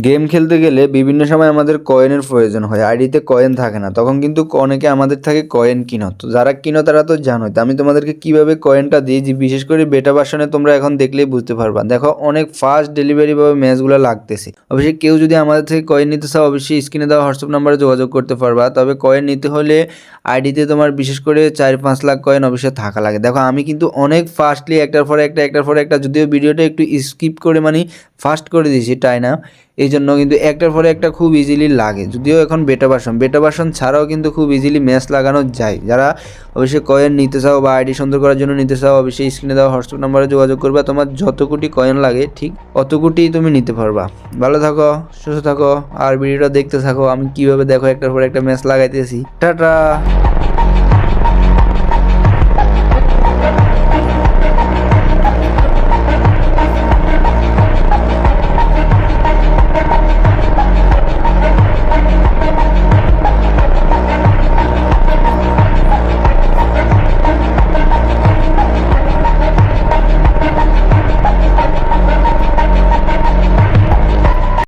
Game খেলতে গেলে বিভিন্ন সময় আমাদের কয়েনের প্রয়োজন হয়, আইডিতে কয়েন থাকে না, তখন কিন্তু অনেকে আমাদের থেকে কয়েন কিনো। তো যারা কিনো তারা তো জানোই। তো আমি তোমাদেরকে কিভাবে কয়েনটা দিই, যে বিশেষ করে বেটা ভার্সনে তোমরা এখন দেখলেই বুঝতে পারবা। দেখো অনেক ফাস্ট ডেলিভারি ভাবে ম্যাচগুলো লাগতেছে। অবশ্যই কেউ যদি আমাদের থেকে কয়েন নিতে চাও অবশ্যই স্ক্রিনে দেওয়া হোয়াটসঅ্যাপ নাম্বারে যোগাযোগ করতে পারবা। তবে কয়েন নিতে হলে আইডিতে তোমার বিশেষ করে 4-5 লাখ কয়েন অবশ্যই থাকা লাগে। দেখো আমি কিন্তু অনেক ফাস্টলি একটার পরে একটা, যদিও ভিডিওটা একটু স্কিপ করে মানে ফাস্ট করে দিয়েছি তাই না, এই জন্য কিন্তু একটার পরে একটা খুব ইজিলি লাগে। যদিও এখন বেটা ভার্সন ছাড়াও কিন্তু খুব ইজিলি ম্যাচ লাগানো যায়। যারা অবশ্যই কয়েন নিতে চাও বা আইডি সুন্দর করার জন্য নিতে চাও অবশ্যই স্ক্রিনে দেওয়া হোয়াটসঅ্যাপ নাম্বারে যোগাযোগ করবে। তোমার যত কোটি কয়েন লাগে ঠিক অত কোটি তুমি নিতে পারবা। ভালো থাকো, সুস্থ থাকো আর ভিডিওটা দেখতে থাকো আমি কিভাবে দেখো একটার পর একটা ম্যাচ লাগাইতেছি। টাটা।